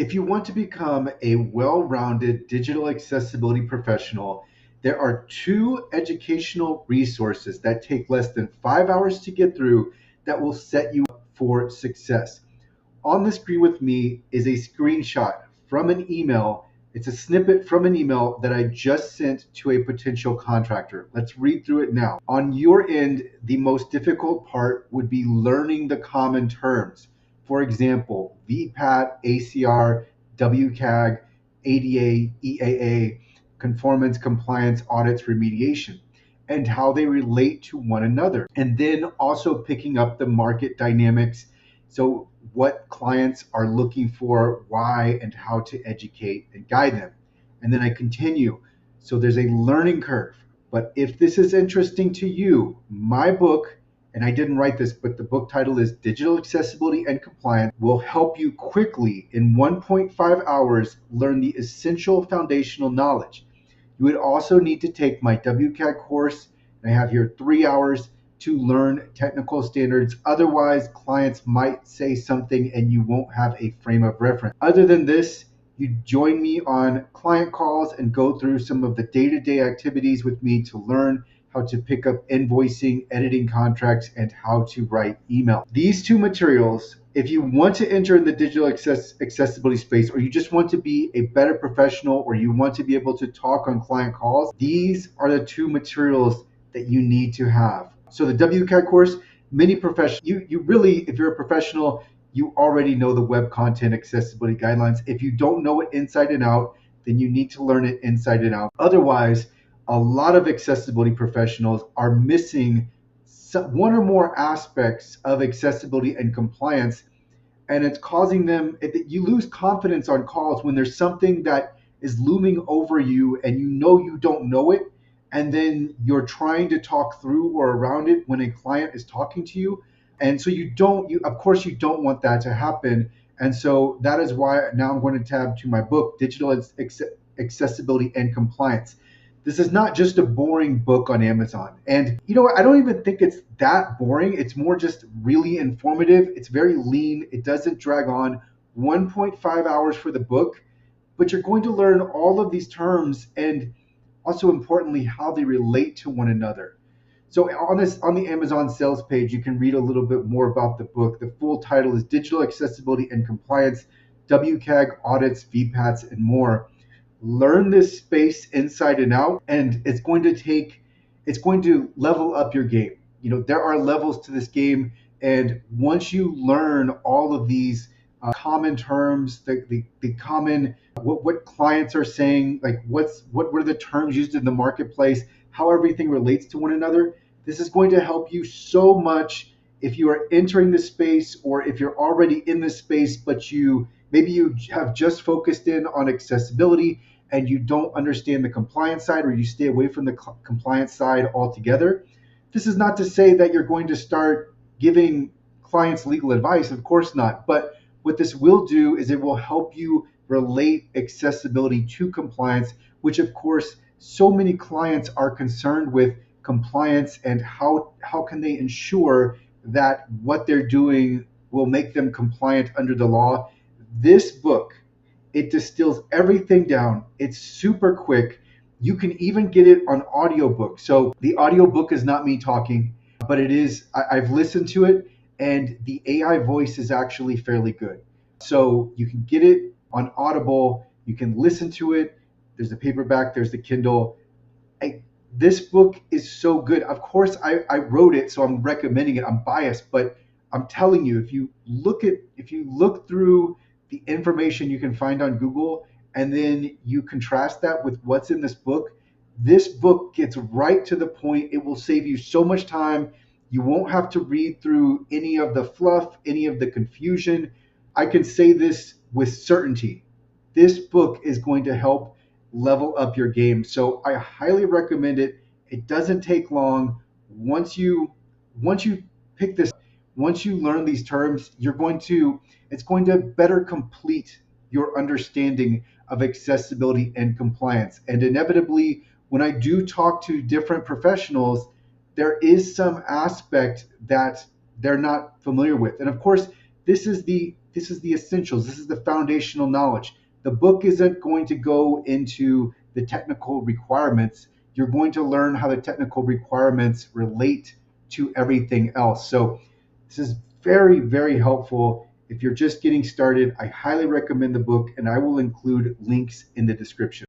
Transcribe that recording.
If you want to become a well-rounded digital accessibility professional, there are two educational resources that take less than 5 hours to get through that will set you up for success. On the screen with me is a screenshot from an email. It's a snippet from an email that I just sent to a potential contractor. Let's read through it now. On your end, the most difficult part would be learning the common terms. For example, VPAT, ACR, WCAG, ADA, EAA, conformance, compliance, audits, remediation, and how they relate to one another. And then also picking up the market dynamics. So, what clients are looking for, why, and how to educate and guide them. And then I continue. So, there's a learning curve. But if this is interesting to you, my book, and I didn't write this, but the book title is Digital Accessibility and Compliance, will help you quickly in 1.5 hours learn the essential foundational knowledge. You would also need to take my WCAG course. I have here 3 hours to learn technical standards. Otherwise, clients might say something and you won't have a frame of reference. Other than this, you join me on client calls and go through some of the day-to-day activities with me to learn how to pick up invoicing, editing contracts, and how to write email. These two materials, if you want to enter in the digital accessibility space, or you just want to be a better professional, or you want to be able to talk on client calls, these are the two materials that you need to have. So the WCAG course, many professionals, you really, if you're a professional, you already know the web content accessibility guidelines. If you don't know it inside and out, then you need to learn it inside and out. Otherwise, a lot of accessibility professionals are missing one or more aspects of accessibility and compliance, and it's causing them, you lose confidence on calls when there's something that is looming over you and you know you don't know it, and then you're trying to talk through or around it when a client is talking to you. And so of course you don't want that to happen. And so that is why now I'm going to tab to my book, Digital Accessibility and Compliance. This is not just a boring book on Amazon. And you know what? I don't even think it's that boring. It's more just really informative. It's very lean. It doesn't drag on. 1.5 hours for the book, but you're going to learn all of these terms and also importantly, how they relate to one another. So on the Amazon sales page, you can read a little bit more about the book. The full title is Digital Accessibility and Compliance, WCAG, Audits, VPATs, and more. Learn this space inside and out, and it's going to level up your game. You know, there are levels to this game, and once you learn all of these common terms, the common what clients are saying, like what were the terms used in the marketplace, how everything relates to one another. This is going to help you so much if you are entering the space, or if you're already in the space, but you have just focused in on accessibility and you don't understand the compliance side, or you stay away from the compliance side altogether. This is not to say that you're going to start giving clients legal advice, of course not. But what this will do is it will help you relate accessibility to compliance, which of course so many clients are concerned with compliance and how can they ensure that what they're doing will make them compliant under the law. This book, it distills everything down. It's super quick. You can even get it on audiobook. So the audiobook is not me talking, but it is, I've listened to it, and the AI voice is actually fairly good. So you can get it on Audible, you can listen to it. There's the paperback, there's the Kindle. This book is so good. Of course, I wrote it, so I'm recommending it. I'm biased, but I'm telling you, if you look through the information you can find on Google, and then you contrast that with what's in this book gets right to the point. It will save you so much time. You won't have to read through any of the fluff, any of the confusion. I can say this with certainty. This book is going to help level up your game. So I highly recommend it. It doesn't take long. Once you pick this, once you learn these terms, it's going to better complete your understanding of accessibility and compliance. And inevitably, when I do talk to different professionals, there is some aspect that they're not familiar with. And of course, this is this is the essentials, this is the foundational knowledge. The book isn't going to go into the technical requirements. You're going to learn how the technical requirements relate to everything else. So this is very, very helpful. If you're just getting started, I highly recommend the book, and I will include links in the description.